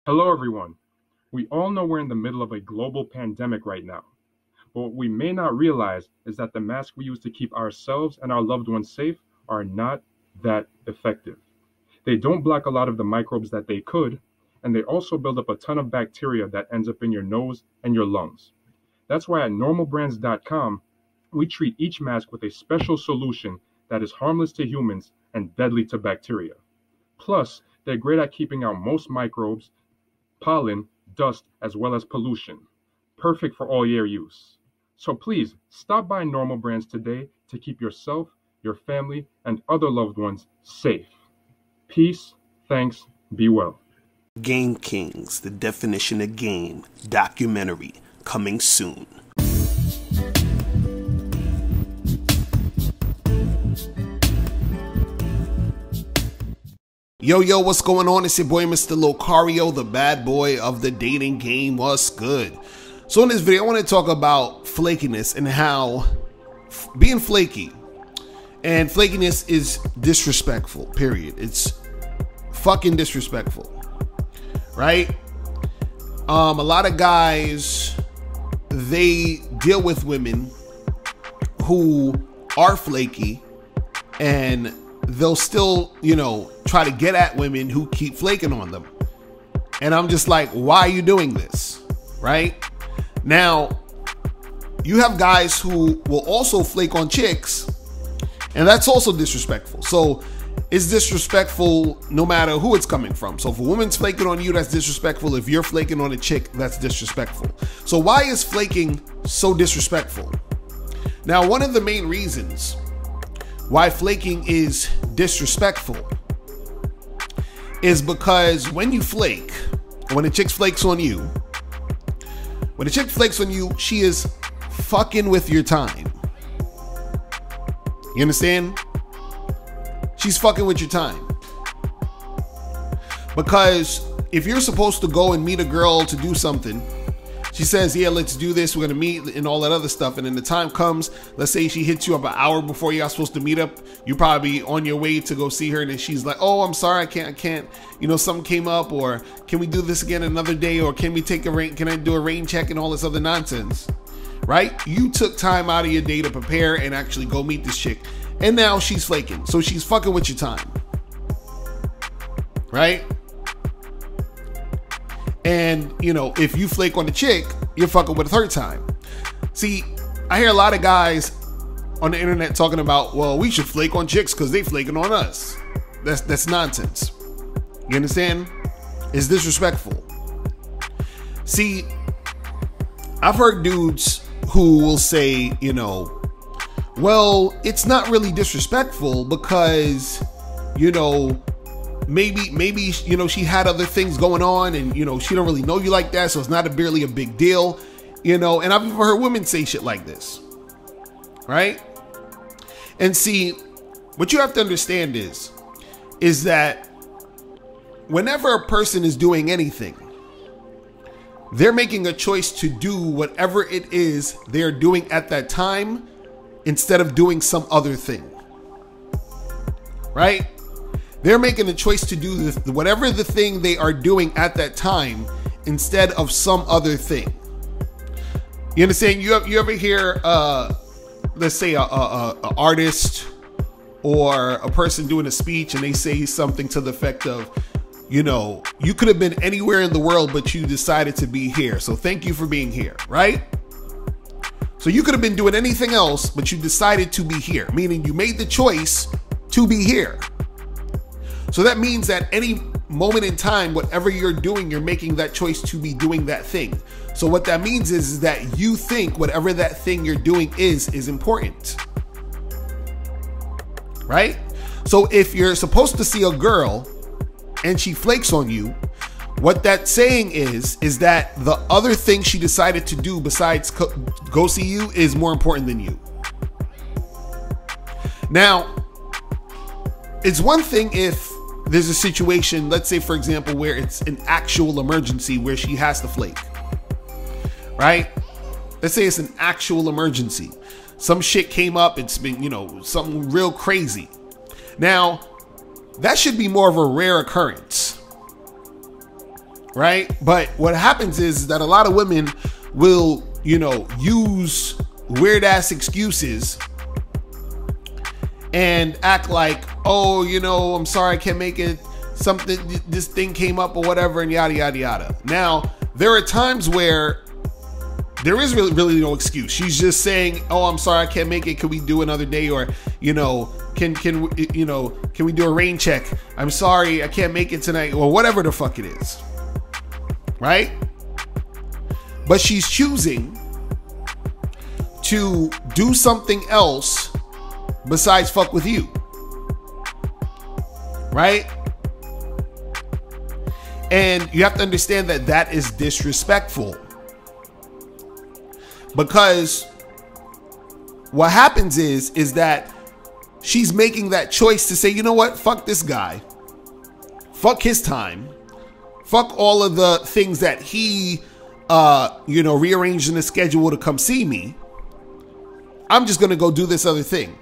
Hello, everyone. We all know we're in the middle of a global pandemic right now. But what we may not realize is that the masks we use to keep ourselves and our loved ones safe are not that effective. They don't block a lot of the microbes that they could, and they also build up a ton of bacteria that ends up in your nose and your lungs. That's why at normalbrands.com, we treat each mask with a special solution that is harmless to humans and deadly to bacteria. Plus, they're great at keeping out most microbes, pollen, dust, as well as pollution. Perfect for all year use. So please, stop by Normal Brands today to keep yourself, your family, and other loved ones safe. Peace, thanks, be well. Game Kings, the definition of game, documentary, coming soon. Yo, what's going on? It's your boy, Mr. Locario, the bad boy of the dating game. What's good? So in this video, I want to talk about flakiness and how being flaky and flakiness is disrespectful, period. It's fucking disrespectful, right? A lot of guys, they deal with women who are flaky and they'll still, try to get at women who keep flaking on them. And I'm just like, why are you doing this? Right? Now, you have guys who will also flake on chicks, and that's also disrespectful. So it's disrespectful no matter who it's coming from. So if a woman's flaking on you, that's disrespectful. If you're flaking on a chick, that's disrespectful. So why is flaking so disrespectful? Now, one of the main reasons why flaking is disrespectful is because when you flake, when a chick flakes on you, she is fucking with your time. You understand? She's fucking with your time. Because if you're supposed to go and meet a girl to do something, she says, yeah, let's do this, we're gonna meet and all that other stuff. And then the time comes, let's say she hits you up an hour before you're supposed to meet up. You're probably on your way to go see her, and then she's like, oh, I'm sorry, I can't, something came up, or can we do this again another day, or can I do a rain check and all this other nonsense, right? You took time out of your day to prepare and actually go meet this chick, and now she's flaking. So she's fucking with your time, right? And, if you flake on the chick, you're fucking with her time. See, I hear a lot of guys on the internet talking about, well, we should flake on chicks because they flaking on us. That's nonsense. You understand? It's disrespectful. See, I've heard dudes who will say, well, it's not really disrespectful because, maybe she had other things going on, and she don't really know you like that, so it's not really a big deal, and I've even heard women say shit like this, right? And see, what you have to understand is that whenever a person is doing anything, they're making a choice to do whatever it is they're doing at that time instead of doing some other thing, right? They're making a choice to do whatever the thing they are doing at that time instead of some other thing. You understand? You ever hear, let's say, a artist or a person doing a speech, and they say something to the effect of, you could have been anywhere in the world, but you decided to be here. So thank you for being here, right? So you could have been doing anything else, but you decided to be here, meaning you made the choice to be here. So that means that any moment in time, whatever you're doing, you're making that choice to be doing that thing. So what that means is that you think whatever that thing you're doing is important, right? So if you're supposed to see a girl and she flakes on you, what that's saying is that the other thing she decided to do besides go see you is more important than you. Now, it's one thing if there's a situation, let's say, for example, where it's an actual emergency where she has to flake, right? Let's say it's an actual emergency. Some shit came up. It's been, something real crazy. Now, that should be more of a rare occurrence, right? But what happens is that a lot of women will, use weird ass excuses and act like, oh, I'm sorry, I can't make it. This thing came up or whatever, and yada, yada, yada. Now, there are times where there is really no excuse. She's just saying, oh, I'm sorry, I can't make it. Can we do another day? Or, can we do a rain check? I'm sorry, I can't make it tonight, or whatever the fuck it is. Right? But she's choosing to do something else besides fuck with you. Right? And you have to understand that that is disrespectful. Because what happens is that she's making that choice to say, you know what? Fuck this guy. Fuck his time. Fuck all of the things that he, rearranged in the schedule to come see me. I'm just going to go do this other thing.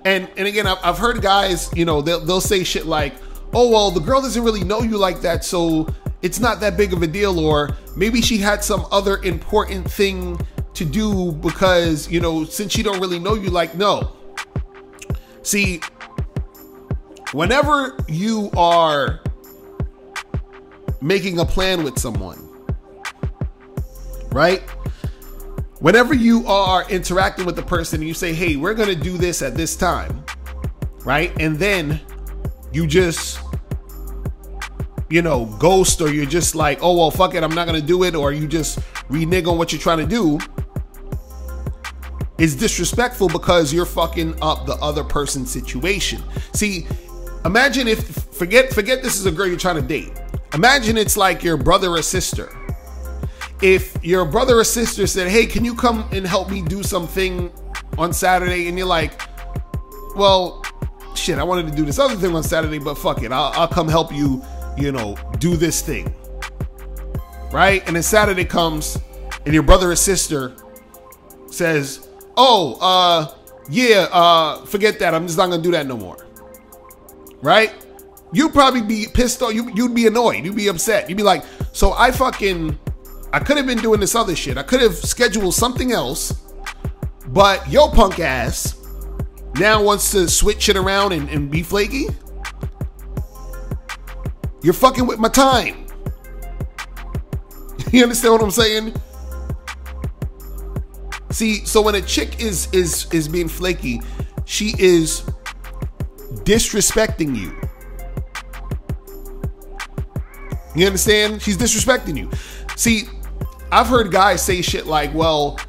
And again, I've heard guys, they'll say shit like, oh, well, the girl doesn't really know you like that, so it's not that big of a deal. Or maybe she had some other important thing to do because, since she don't really know you, no. See, whenever you are making a plan with someone, right? Whenever you are interacting with the person and you say, hey, we're going to do this at this time, right? And then you just, ghost, or you're just like, oh, well, fuck it, I'm not going to do it. Or you just renege on what you're trying to do. It's disrespectful because you're fucking up the other person's situation. See, imagine if, forget this is a girl you're trying to date. Imagine it's like your brother or sister. If your brother or sister said, hey, can you come and help me do something on Saturday? And you're like, well, shit, I wanted to do this other thing on Saturday, but fuck it, I'll come help you, do this thing. Right? And then Saturday comes and your brother or sister says, oh, forget that. I'm just not going to do that no more. Right? You'd probably be pissed off. You'd be annoyed. You'd be upset. You'd be like, so I could have been doing this other shit. I could have scheduled something else, but your punk ass now wants to switch it around and be flaky. You're fucking with my time. You understand what I'm saying? See, so when a chick is being flaky, she is disrespecting you. You understand? She's disrespecting you. See, I've heard guys say shit like, well,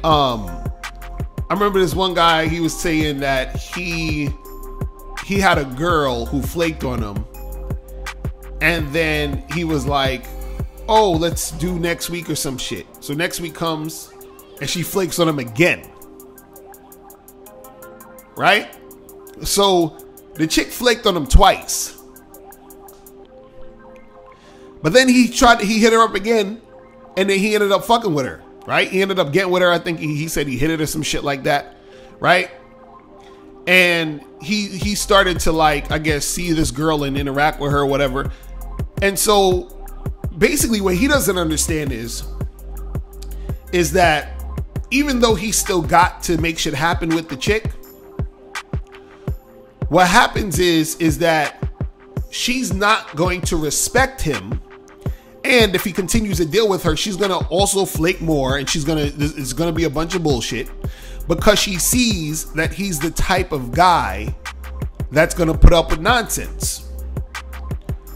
I remember this one guy, he was saying that he had a girl who flaked on him. And then he was like, oh, let's do next week or some shit. So next week comes and she flakes on him again. Right? So the chick flaked on him twice. But then he hit her up again, and then he ended up fucking with her, right? He ended up getting with her. I think he said he hit it or some shit like that, right? And he started to, like, I guess, see this girl and interact with her or whatever. And so basically what he doesn't understand is that even though he still got to make shit happen with the chick, what happens is that she's not going to respect him. And if he continues to deal with her, she's going to also flake more, and it's going to be a bunch of bullshit because she sees that he's the type of guy that's going to put up with nonsense.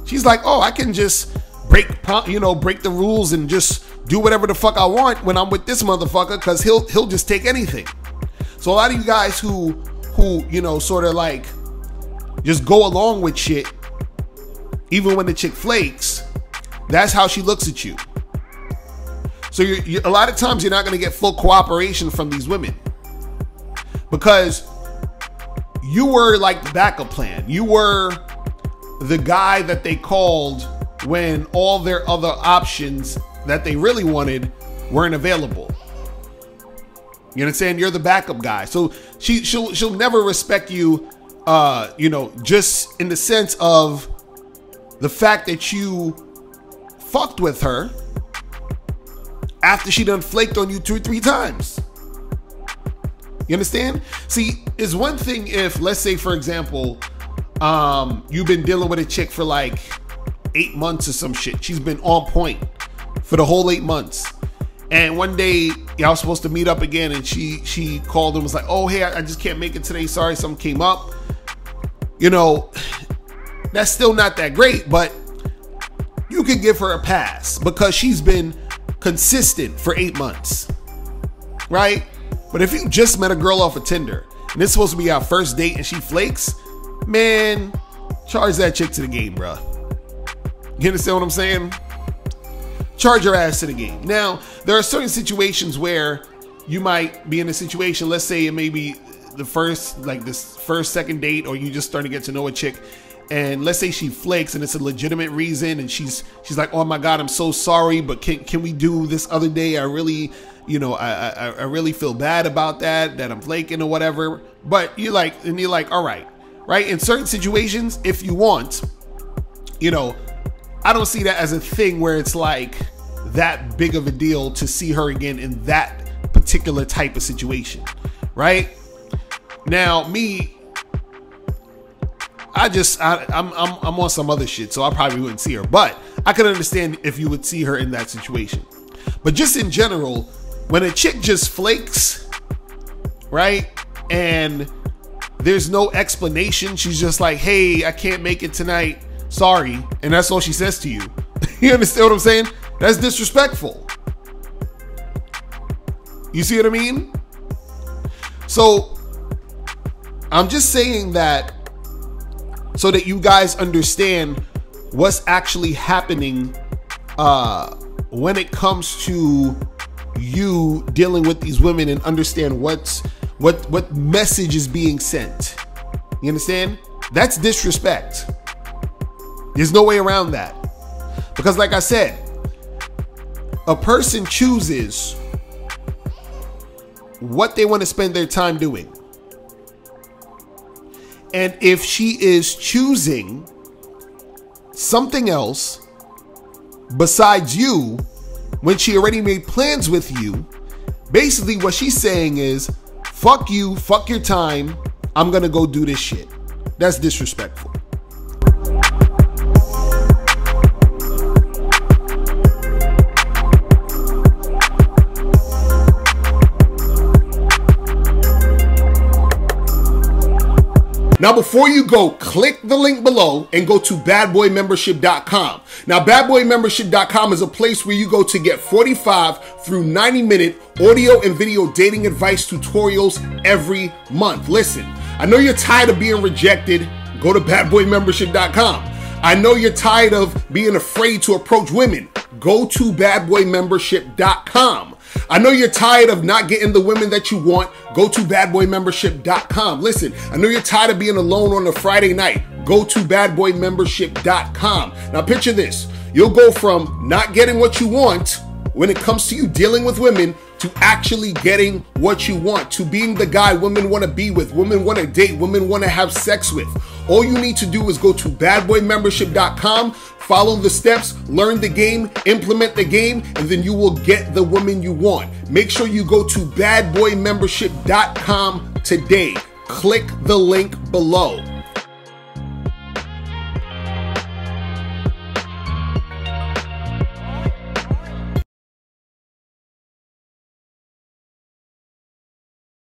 She's like, oh, I can just break the rules and just do whatever the fuck I want when I'm with this motherfucker because he'll just take anything. So a lot of you guys who sort of like just go along with shit, even when the chick flakes, that's how she looks at you. So a lot of times you're not going to get full cooperation from these women because you were like the backup plan. You were the guy that they called when all their other options that they really wanted weren't available. You know what I'm saying? You're the backup guy. So she'll never respect you, just in the sense of the fact that you fucked with her after she done flaked on you 2 or 3 times. You understand? See, it's one thing if, let's say, for example, you've been dealing with a chick for like 8 months or some shit. She's been on point for the whole 8 months. And one day, y'all was supposed to meet up again, and she called and was like, oh, hey, I just can't make it today. Sorry, something came up. You know, that's still not that great, but you could give her a pass because she's been consistent for 8 months, right? But if you just met a girl off of Tinder and it's supposed to be our first date and she flakes, man, charge that chick to the game, bro. You understand what I'm saying? Charge your ass to the game. Now, there are certain situations where you might be in a situation, let's say it may be the first, like this first, second date, or you just starting to get to know a chick, and let's say she flakes and it's a legitimate reason, and she's like, oh my God, I'm so sorry, but can we do this other day? I really, you know, I really feel bad about that I'm flaking or whatever. But you're like, all right. In certain situations, if you want, you know, I don't see that as a thing where it's like that big of a deal to see her again in that particular type of situation, right? Now, me, I'm on some other shit, so I probably wouldn't see her. But I could understand if you would see her in that situation. But just in general, when a chick just flakes, right, and there's no explanation, she's just like, hey, I can't make it tonight, sorry, and that's all she says to you. You understand what I'm saying? That's disrespectful. You see what I mean? So I'm just saying that so that you guys understand what's actually happening when it comes to you dealing with these women, and understand what message is being sent. You understand? That's disrespect. There's no way around that. Because like I said, a person chooses what they want to spend their time doing. And if she is choosing something else besides you, when she already made plans with you, basically what she's saying is, fuck you, fuck your time, I'm gonna go do this shit. That's disrespectful. Now, before you go, click the link below and go to badboymembership.com. Now, badboymembership.com is a place where you go to get 45 through 90-minute audio and video dating advice tutorials every month. Listen, I know you're tired of being rejected. Go to badboymembership.com. I know you're tired of being afraid to approach women. Go to badboymembership.com. I know you're tired of not getting the women that you want. Go to badboymembership.com. Listen, I know you're tired of being alone on a Friday night. Go to badboymembership.com. Now picture this. You'll go from not getting what you want when it comes to you dealing with women to actually getting what you want, to being the guy women want to be with, women want to date, women want to have sex with. All you need to do is go to badboymembership.com, follow the steps, learn the game, implement the game, and then you will get the woman you want. Make sure you go to badboymembership.com today. Click the link below.